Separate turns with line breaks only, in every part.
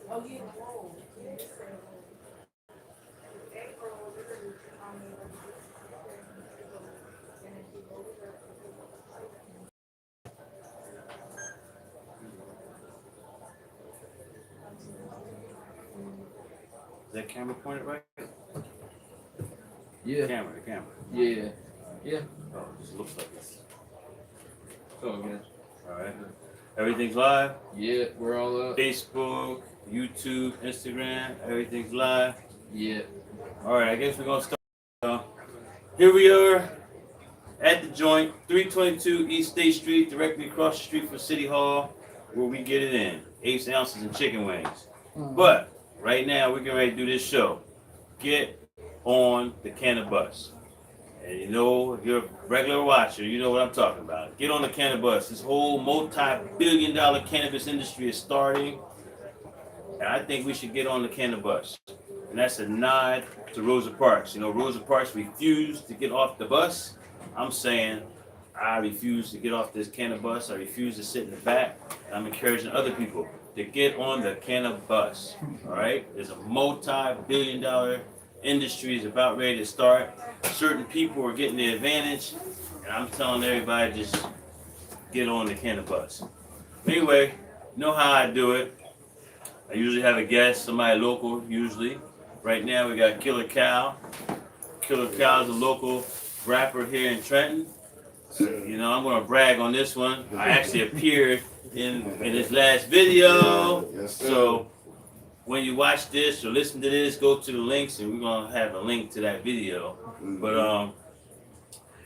Is that camera pointed right?
Yeah.
The camera.
Yeah. Yeah.
Oh, it just looks like it's.
Oh, good.
All right. Everything's live.
Yeah, we're all up.
Facebook, YouTube, Instagram, everything's live.
Yeah.
All right, I guess we're gonna start. Here we are at the joint, 322 East State Street, directly across the street from City Hall, where we get it in, 8 ounces of chicken wings. But right now, we're getting ready to do this show. Get on the Cannabus. And you know, if you're a regular watcher, you know what I'm talking about. Get on the Cannabus. This whole multi-billion-dollar cannabis industry is starting. And I think we should get on the Cannabus. And that's a nod to Rosa Parks. You know, Rosa Parks refused to get off the bus. I'm saying I refuse to get off this Cannabus. I refuse to sit in the back. I'm encouraging other people to get on the Cannabus. All right? There's a multi-billion-dollar industry is about ready to start. Certain people are getting the advantage. And I'm telling everybody just get on the Cannabus. Anyway, you know how I do it. I usually have a guest, somebody local, usually. Right now we got Killer Cal. Killer Cal is a local rapper here in Trenton. You know, I'm gonna brag on this one. I actually appeared in his last video.
Yes, sir.
So when you watch this or listen to this, go to the links and we're gonna have a link to that video. But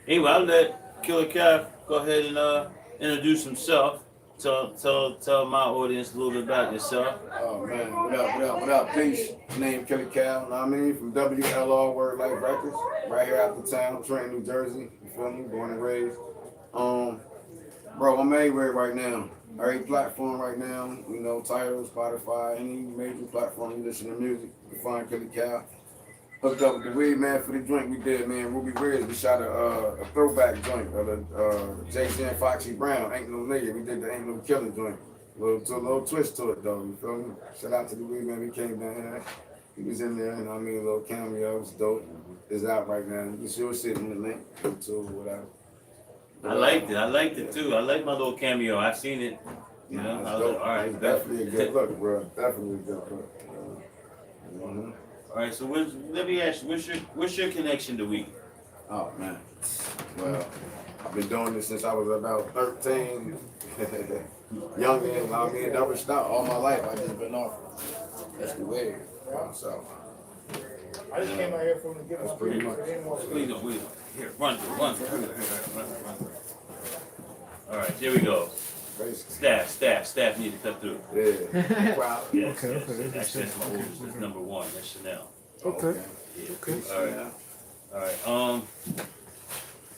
anyway, I'll let Killer Cal go ahead and introduce himself. Tell my audience a little bit about yourself.
Oh man, what up? Peace. Name Kelly Cal, know what I mean? From WLR Word Life Records, right here out the town, Trenton, New Jersey. You feel me? Born and raised. Bro, I'm everywhere right now. Every platform right now, you know, Tidal, Spotify, any major platform you listen to music, you find Kelly Cal. Hooked up with the weed, man, for the joint we did, man. Ruby Ridge, we shot a throwback joint of the Jay-Z and Foxy Brown, Ain't No Nigga. We did the Ain't No Killer joint. A little twist to it, though, you feel me? Shout out to the weed, man. We came down here. He was in there, you know what I mean? A little cameo, it was dope. It's out right now. You can still see it in the link, YouTube, whatever.
I liked it too. I like my little cameo. I've seen it. You know, I was like, all right,
it's definitely a good look, bro. Definitely a good look.
All right, so let me ask you, what's your connection to weed?
Oh man, well, I've been doing this since I was about 13, youngin'. I mean, never stopped all my life. I just been off. That's the way. So
I just came out here for him to give us
pretty much.
We don't. Here, run. All right, here we go. Staff need to cut through.
Yeah. Wow.
Yes,
Okay.
That's my oldest. That's number one. That's Chanel.
Okay.
Yeah.
Okay.
All right.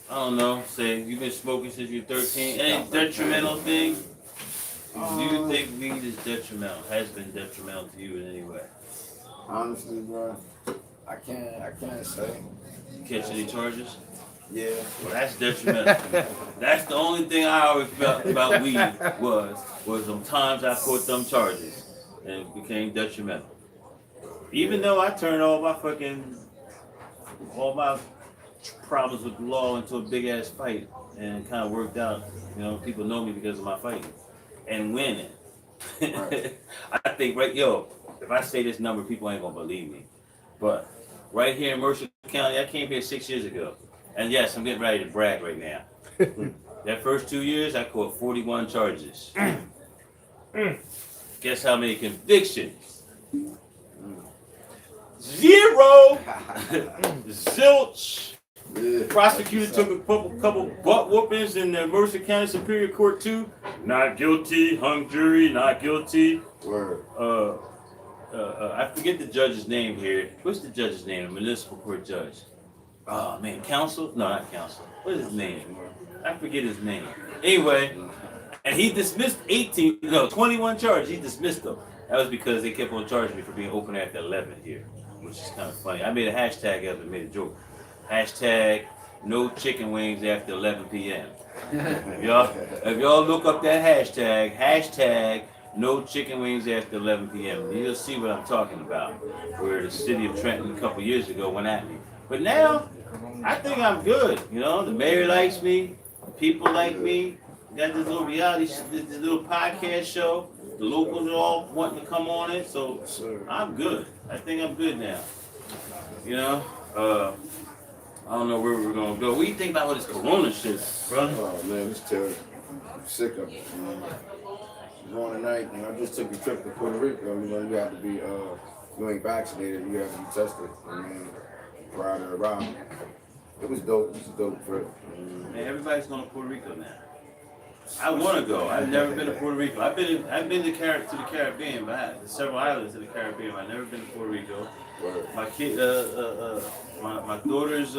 I don't know. Say you've been smoking since you're 13. Any detrimental thing? Do you think weed is detrimental? Has been detrimental to you in any way?
Honestly, bro, I can't say.
You catch any charges?
Yeah.
Well, that's detrimental. That's the only thing I always felt about weed was sometimes I caught them charges and it became detrimental. Even though I turned all my problems with the law into a big ass fight and kind of worked out. You know, people know me because of my fighting and winning.
Right.
I think if I say this number, people ain't gonna believe me. But right here in Mercer County, I came here 6 years ago. And yes, I'm getting ready to brag right now. That first 2 years, I caught 41 charges. Guess how many convictions? 0. Zilch.
Yeah.
Prosecutor took a couple butt whoopings in the Mercer County Superior Court too. Not guilty, hung jury, not guilty.
Word.
I forget the judge's name here. What's the judge's name? A municipal court judge. Oh man, counsel? No, not counsel. What is his name? I forget his name. Anyway, and he dismissed 21 charges. He dismissed them. That was because they kept on charging me for being open after 11 here, which is kind of funny. I made a hashtag of it, made a joke. Hashtag no chicken wings after 11 p.m. If y'all look up that hashtag no chicken wings after 11 p.m. You'll see what I'm talking about. Where the city of Trenton a couple years ago went at me. But now, I think I'm good. You know, the mayor likes me. People like me. Got this little reality, this little podcast show. The locals are all wanting to come on it. So I'm good. I think I'm good now. You know, I don't know where we're gonna go. What do you think about all this Corona shit, brother?
Oh man, it's terrible. I'm sick of it. Going tonight, and I just took a trip to Puerto Rico. You know, you have to be, you ain't vaccinated, you have to be tested. I mean, prior to arrival. It was dope. It was a dope trip.
Man, everybody's going to Puerto Rico now. I want to go. I've never been to Puerto Rico. I've been to the Caribbean, but I had several islands in the Caribbean. I've never been to Puerto Rico. My kid, my daughter's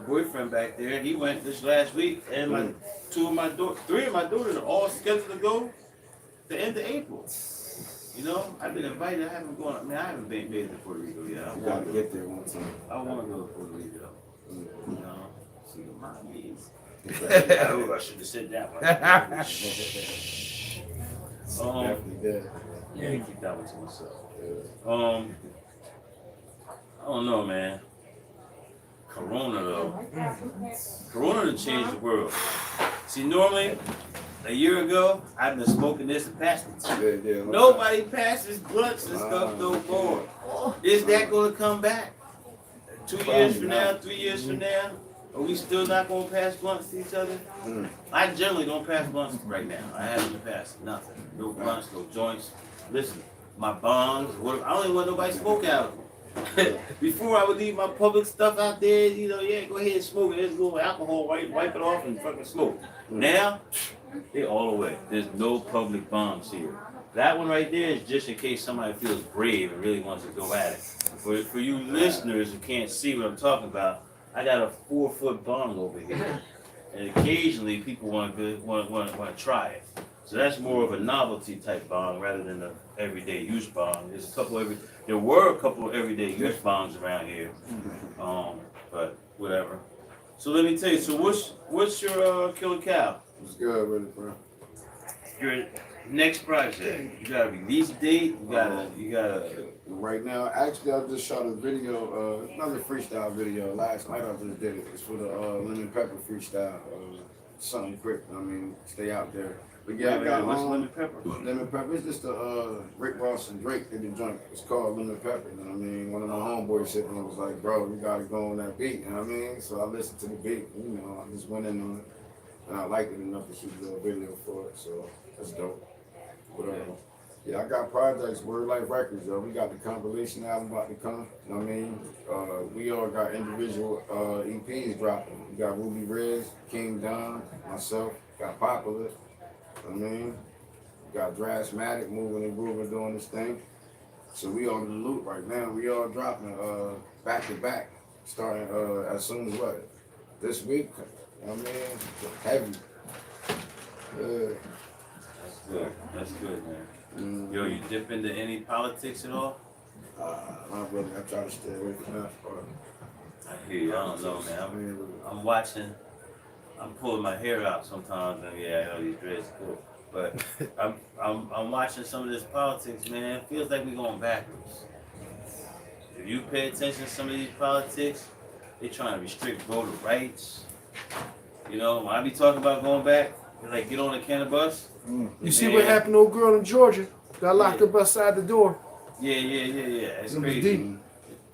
boyfriend back there, he went this last week, and three of my daughters are all scheduled to go the end of April. You know, I've been invited. I haven't gone. I mean, I haven't been to Puerto Rico yet. I
Gotta get there one time.
I want to go to Puerto Rico. You know, see what mine means. Oh, I should have said that one.
Definitely did.
Yeah, keep that one to myself. I don't know, man. Corona though. Corona done changed the world. See, normally a year ago, I've been smoking this and passing it. Nobody passes blunts and stuff no more. Is that going to come back? 2 years from now, 3 years from now? Are we still not going to pass blunts to each other? I generally don't pass blunts right now. I haven't passed nothing. No blunts, no joints. Listen, my bongs, I don't even want nobody to smoke out of them. Before I would leave my public stuff out there, you know, yeah, go ahead and smoke it. There's a little alcohol, wipe it off and fucking smoke. Now, they all away. There's no public bombs here. That one right there is just in case somebody feels brave and really wants to go at it. For you listeners who can't see what I'm talking about, I got a 4-foot bong over here, and occasionally people want to try it. So that's more of a novelty type bong rather than an everyday use bong. There were a couple of everyday use bongs around here, but whatever. So let me tell you. So what's your killer cow?
What's good with it, bro?
Your next project. You got a release date. You gotta.
Right now, actually, I just shot a video, another freestyle video last night. I just did it. It's for the lemon pepper freestyle. Something quick. I mean, stay out there. But yeah, I got
what's lemon pepper?
Lemon pepper. It's just a Rick Ross and Drake did the joint. It's called lemon pepper. You know what I mean? One of my homeboys said and was like, "Bro, you gotta go on that beat." You know what I mean? So I listened to the beat. You know, I just went in on it, and I liked it enough to shoot a little video for it. So that's dope. But yeah, I got projects, Word Life Records, though. We got the compilation album about to come. You know what I mean? We all got individual EPs dropping. We got Ruby Rez, King Don, myself, got Popular. You know what I mean? We got Drasmatic moving and grooving doing this thing. So we on the loop right now. We all dropping back to back, starting as soon as what? This week? You know what I mean? Heavy.
That's good, man. Yo, you dip into any politics at all?
Not really. I try to stay away from that part.
I hear you. I don't know, man. I'm watching. I'm pulling my hair out sometimes, and yeah, I know these dreads cool. But I'm watching some of this politics, man. It feels like we're going backwards. If you pay attention to some of these politics, they're trying to restrict voter rights. You know, when I be talking about going back, like get on the cannabis.
You see what happened to old girl in Georgia? Got locked up outside the door.
Yeah. It's crazy.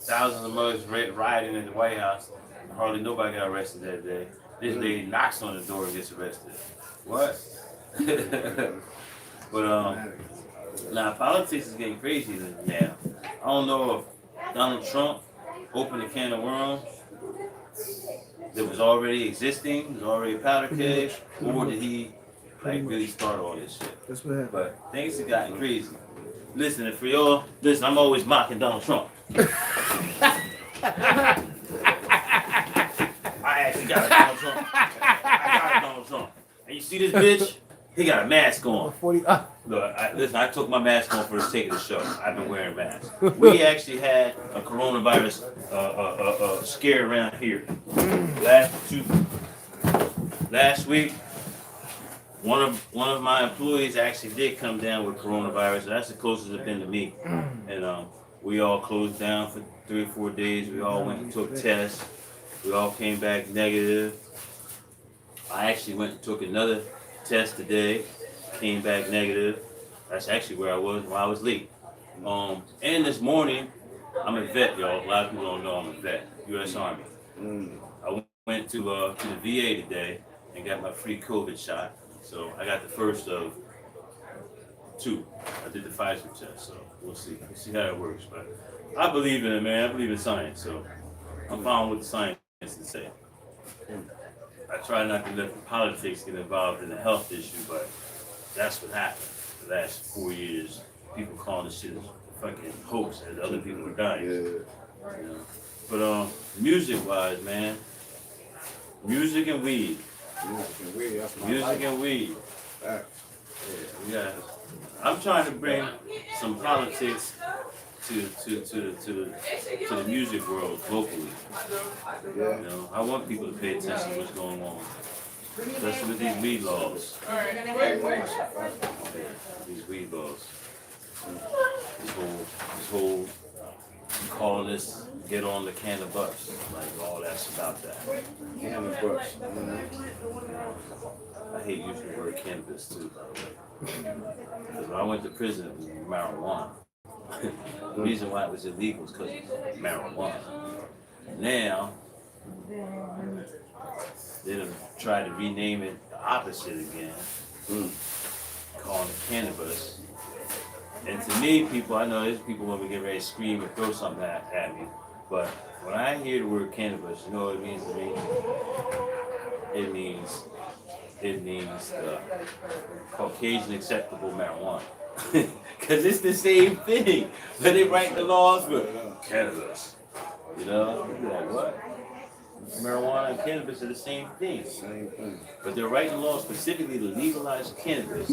Thousands of mothers rioting in the White House. Hardly nobody got arrested that day. This lady knocks on the door and gets arrested. What? But now politics is getting crazy now. I don't know if Donald Trump opened a can of worms that was already existing, was already a powder keg, or did he really start all this shit?
That's what happened.
But things have gotten crazy. Listen, if for y'all, I'm always mocking Donald Trump. I actually got a Donald Trump. I got a Donald Trump. And you see this bitch? He got a mask on. Look, I took my mask on for the sake of the show. I've been wearing masks. We actually had a coronavirus scare around here. Last week, one of my employees actually did come down with coronavirus. That's the closest it's been to me. And we all closed down for 3 or 4 days. We all went and took tests. We all came back negative. I actually went and took another test today. Came back negative. That's actually where I was when I was late. And this morning, I'm a vet, y'all. A lot of people don't know I'm a vet. U.S. Army. I went to the VA today and got my free COVID shot. So I got the first of 2. I did the Pfizer test, so we'll see. We'll see how it works. But I believe in it, man. I believe in science, so I'm following what the science has to say. I try not to let the politics get involved in the health issue, but that's what happened. The last 4 years, people calling this shit a fucking hoax as other people are dying.
Yeah.
You know? But music-wise, man, music and weed.
That's my
Music
life.
and weed.
Facts.
Yeah. I'm trying to bring some politics to the music world locally.
Yeah.
You know, I want people to pay attention to what's going on, especially with these weed laws. These weed laws. This whole call this get on the cannabis, like all that's about that.
Cannabis.
I hate using the word cannabis too, by the way. Because when I went to prison, it was marijuana. The reason why it was illegal is because of marijuana. Now, they done tried to rename it the opposite again, calling it cannabis. And to me, people, I know there's people when we get ready to scream and throw something at me, but when I hear the word cannabis, you know what it means to me? It means Caucasian acceptable marijuana. Because it's the same thing. But they write the laws for cannabis. You know? You're like, what? Marijuana and cannabis are the same thing.
Same thing.
But they're writing laws specifically to legalize cannabis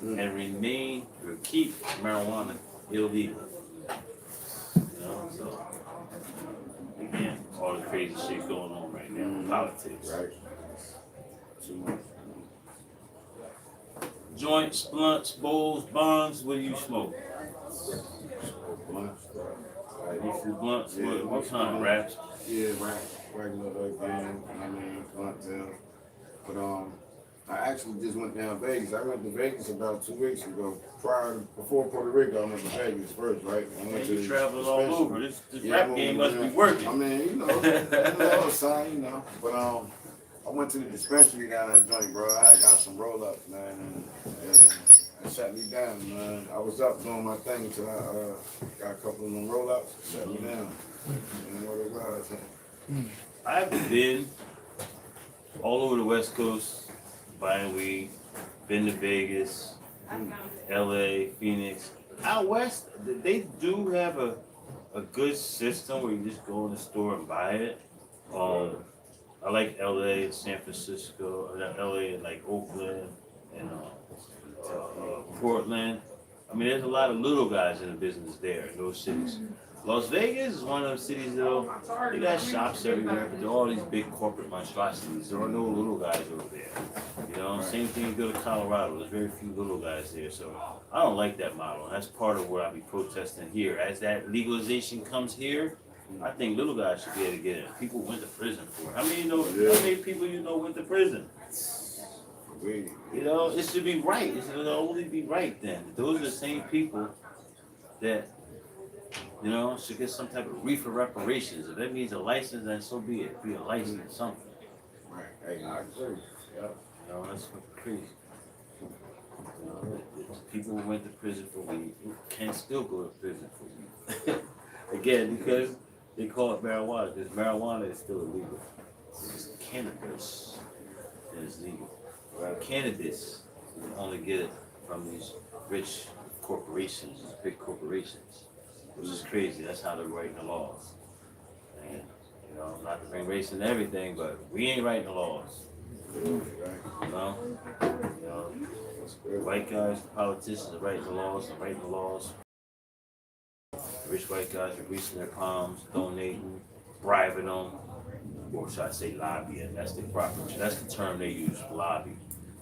and keep marijuana illegal. You know? So, again, all the crazy shit going on right now in politics.
Right. Too much.
Joints, blunts, bowls, bongs, what do you smoke?
Blunts.
Blunts,
Yeah,
what kind of wraps?
Yeah, right. Regular again. I mean, blunt tail. But I actually just went down Vegas. I went to Vegas about 2 weeks ago. Before Puerto Rico, I went to Vegas first, right? I went
You traveling all
dispensary.
over. This rap game must be working.
I mean, you know, son, you know. But I went to the dispensary down that joint, bro. I got some roll-ups, man, and it shut me down, man. I was up doing my thing until I got a couple of them roll-ups. It shut me down. You know what it was.
I've been all over the West Coast buying weed. Been to Vegas, LA, Phoenix. Out west, they do have a good system where you just go in the store and buy it. I like LA and San Francisco, LA and like Oakland and Portland. I mean, there's a lot of little guys in the business there in those cities. Las Vegas is one of those cities, though, they got shops everywhere, but they're all these big corporate monstrosities. There are no little guys over there. You know, same thing you go to Colorado, there's very few little guys there. So I don't like that model. That's part of what I'll be protesting here. As that legalization comes here, I think little guys should be able to get in. People went to prison for it. How many people you know went to prison? You know, it should be right. It should only be right then. Those are the same people that, you know, should get some type of reefer reparations. If that means a license, then so be it. Be a license, something.
Right. Hey, I agree. Yeah.
You know, that's what's crazy. You know, people who went to prison for weed can still go to prison for weed. Again, because they call it marijuana. Because marijuana is still illegal. It's cannabis that is legal. Cannabis, you only get it from these rich corporations, these big corporations, which is crazy. That's how they're writing the laws. And, you know, not to bring race into everything, but we ain't writing the laws. You know, white guys, politicians are writing the laws and writing the laws. Rich white guys are greasing their palms, donating, bribing them. Or should I say lobbying? That's the proper. That's the term they use, lobby.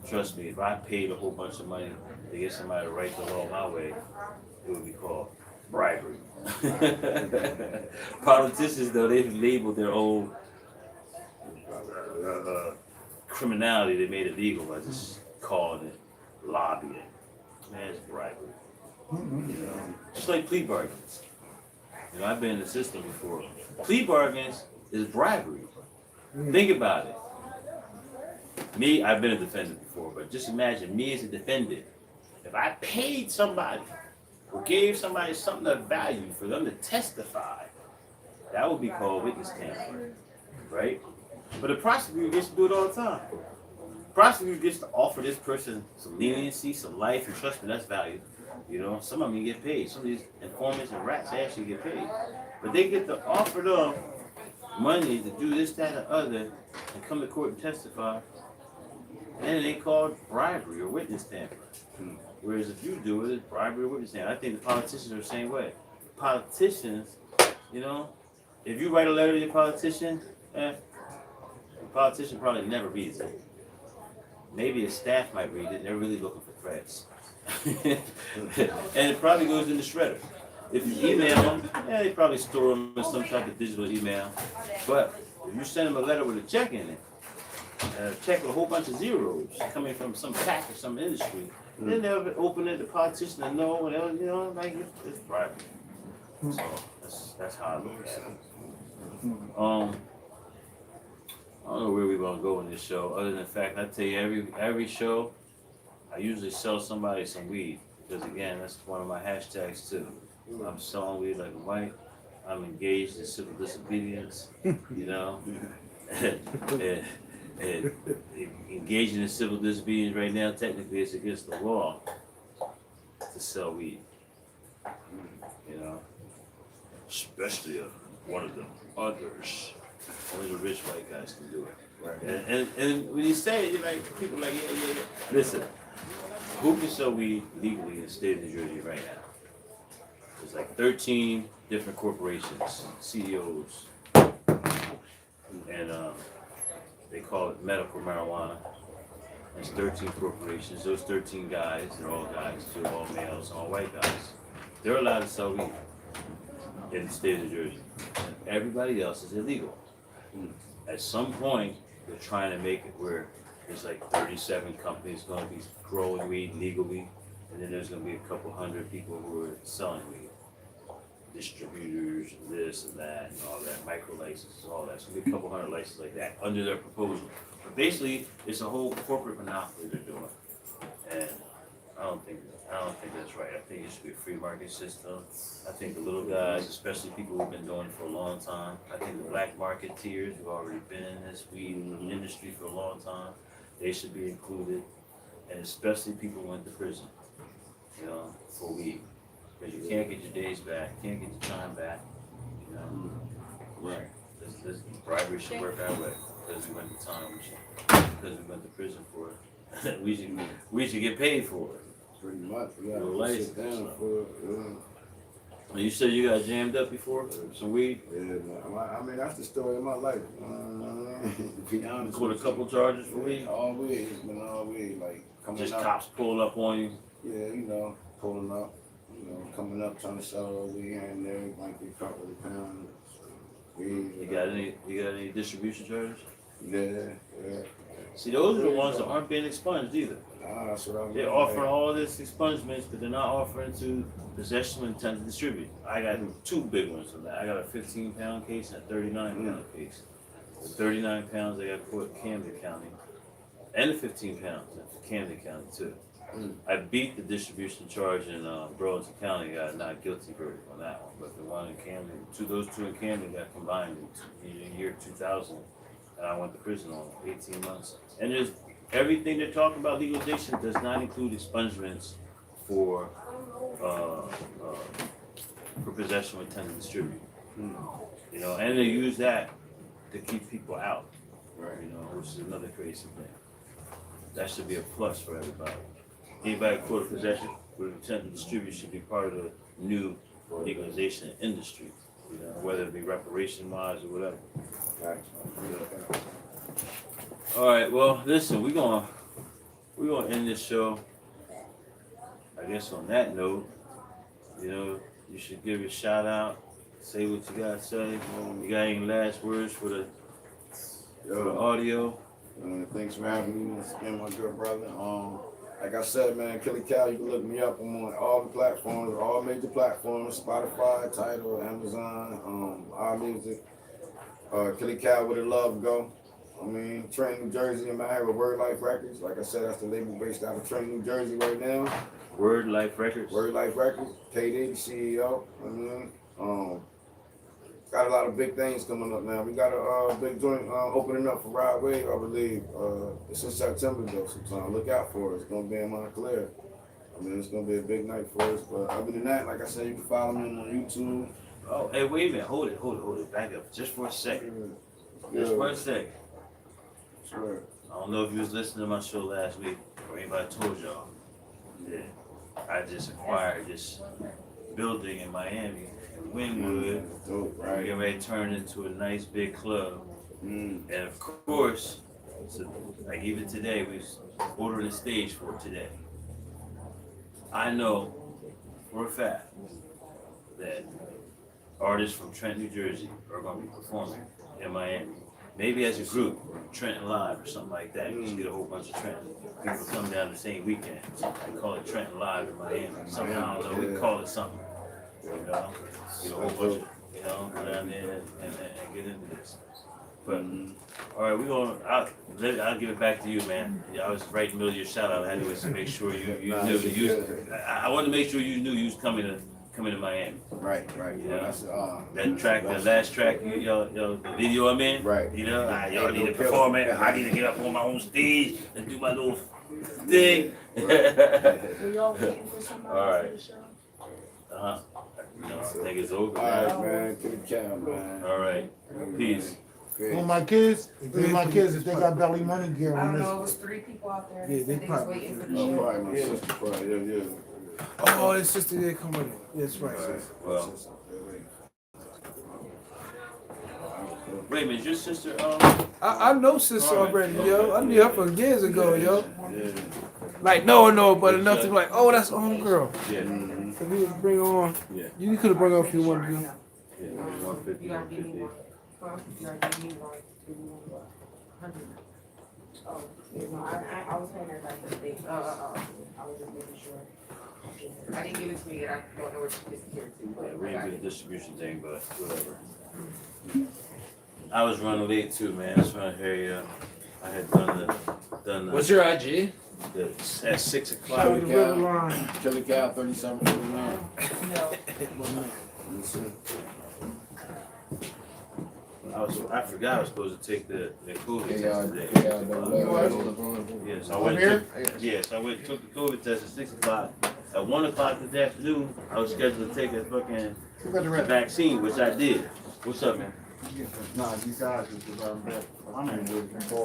trust me, if I paid a whole bunch of money to get somebody to write the law my way, it would be called bribery. Politicians, though, they've labeled their own criminality. They made it legal by just calling it lobbying. Man, it's bribery. You know, just like plea bargains. You know, I've been in the system before. Plea bargains is bribery. Think about it. Me, I've been a defendant before, but just imagine me as a defendant. If I paid somebody or gave somebody something of value for them to testify, that would be called witness tampering, right? But the prosecutor gets to do it all the time. The prosecutor gets to offer this person some leniency, some life, and trust me, that's valued. You know, some of them get paid. Some of these informants and rats, they actually get paid. But they get to offer them money to do this, that, or other, and come to court and testify. And they call it bribery or witness tampering. Whereas if you do it, it's bribery or witness tampering. I think the politicians are the same way. Politicians, you know, if you write a letter to your politician, the politician probably never reads it. Maybe his staff might read it, and they're really looking for threats. And it probably goes in the shredder. If you email them, they probably store them in some type of digital email. But if you send them a letter with a check in it, a check with a whole bunch of zeros coming from some pack or some industry, then they'll open it, the politician and know, and you know, like it's bribery. So that's how I look at it. I don't know where we're gonna go in this show, other than the fact I tell you every show I usually sell somebody some weed, because again, that's one of my hashtags too. I'm selling weed like a white. I'm engaged in civil disobedience, you know. and engaging in civil disobedience right now, technically it's against the law to sell weed. You know, especially one of the others. Only the rich white guys can do it. Right. And when you say it, you're like, people are like, yeah. Listen, who can sell weed legally in the state of New Jersey right now? There's like 13 different corporations, CEOs, and they call it medical marijuana. There's 13 corporations. Those 13 guys, they're all guys, too, all males, all white guys. They're allowed to sell weed in the state of New Jersey. And everybody else is illegal. At some point, they're trying to make it where there's like 37 companies going to be growing weed legally, and then there's going to be a couple hundred people who are selling weed. Distributors, this and that, and all that, micro licenses, all that. So there'll be a couple hundred licenses like that under their proposal. But basically, it's a whole corporate monopoly they're doing. And I don't think that's right. I think it should be a free market system. I think the little guys, especially people who've been doing it for a long time, I think the black marketeers who've already been in this weed industry for a long time, they should be included. And especially people who went to prison, you know, for weed. Because you can't get your days back, can't get your time back, you know. Right. This bribery should work our way. Because we went to time, because we went to prison for it. we should get paid for it.
Pretty much. We got
to
sit down for it. Yeah.
You said you got jammed up before? Some weed?
Yeah, man. I mean, that's the story of my life. To be honest.
With a couple charges for weed?
All weed. It's been all weed. Like, coming
Just
up.
cops pulling up on you?
Yeah, you know, pulling up. You know, coming up, trying to sell all weed here and there. Might be a couple of pounds. Weed.
You got any distribution charges?
Yeah.
See, those are the ones that aren't being expunged either.
That's what I'm
They're offering all this expungements, but they're not offering to possession with intent to distribute. I got two big ones from that. I got a 15-pound case and a 39-pound case. The 39 pounds I got caught in Camden County, and the 15 pounds in Camden County too. I beat the distribution charge in Burlington County. Got a not guilty verdict on that one, but the one in Camden, those two in Camden got combined in the year 2000, and I went to prison on 18 months. And there's everything they're talking about legalization does not include expungements for possession with intent to distribute. You know, and they use that to keep people out. Right. You know, which is another crazy thing. That should be a plus for everybody. Anybody caught in possession with intent to distribute should be part of the new legalization industry. You know, whether it be reparation wise or whatever. Right. All right, well, listen, we're gonna we're gonna end this show. I guess on that note, you know, you should give a shout out, say what you gotta say. You got any last words for the audio?
Thanks for having me once again, my good brother. Like I said, man, Kelly Cal, you can look me up. I'm on all the platforms, all major platforms, Spotify, Tidal, Amazon, Our Music. Kelly Cal, where the love go. I mean, Trenton, New Jersey, I'm out here with Word Life Records. Like I said, that's the label based out of Trenton, New Jersey right now.
Word Life Records.
Word Life Records, KD, CEO. I mean, got a lot of big things coming up now. We got a big joint opening up for Rod Wave, I believe. It's in September though, sometime. Look out for it. It's gonna be in Montclair. I mean, it's gonna be a big night for us. But other than that, like I said, you can follow me on YouTube.
Oh, hey, wait a minute. Hold it. Back up just for a second. Just for a second.
Sure.
I don't know if you was listening to my show last week or anybody told y'all. Yeah. I just acquired this building in Miami, in Wynwood.
Dope, right?
Getting ready to turn into a nice big club.
Mm.
And of course, so like even today, we ordered a stage for it today. I know for a fact that artists from Trenton, New Jersey are going to be performing in Miami. Maybe as a group, Trenton Live or something like that. You just get a whole bunch of Trenton people come down the same weekend. They call it Trenton Live in Miami. Somehow, I don't know, we call it something. You know, get a whole bunch of, you know, go down there and get into this. But, all right, I'll give it back to you, man. Yeah, I was right in the middle of your shout out. I had to make sure you knew that you, I wanted to make sure you knew you was coming to Miami.
Right.
You know,
That's,
that track, the last track, y'all, the video I'm in.
Right.
You know, y'all need to perform it. I need to get up on my own stage and do my little thing.
Y'all waiting for somebody
All right.
for the show?
You know, I think it's over.
all
Man.
right, man. Good job, man.
All right. Peace.
Well, my kids, if they got belly money, gear
I
on
don't know, it
this.
was 3 people out there.
Yeah,
They
they
said they was
probably-
waiting for the
Oh,
show.
probably my sister, probably, yeah.
Oh, his sister did come with him. That's right.
All right. Well, wait a minute, your sister,
I know sister already, yo. I knew her from years ago, yo.
Yeah.
Like, no, but enough to be like, oh, that's on girl.
yeah,
So we would bring her on.
yeah,
You could have brought her if you wanted to.
yeah, 150,
You gotta give me
150.
one. Well, you gotta give me one. 100. Oh, yeah, no, I was paying everybody for the thing. I was just making sure. I didn't give it to me yet. I don't know where she disappeared to.
Yeah,
But
we
I
ain't
got
get a
it.
distribution thing, but whatever. I was running late too, man. I was trying to hear you. I had done the
What's your IG?
at 6 o'clock.
Show the river line.
Kelly Cal, 3749.
No.
I forgot I was supposed to take the COVID
Yeah,
test today. Yes, I
Over
went.
here?
Yes, I went and took the COVID test at 6 o'clock. At 1 o'clock this afternoon, I was scheduled to take a fucking
Who got the red?
vaccine, which I did. What's up, man?
Nah, these guys, I'm in with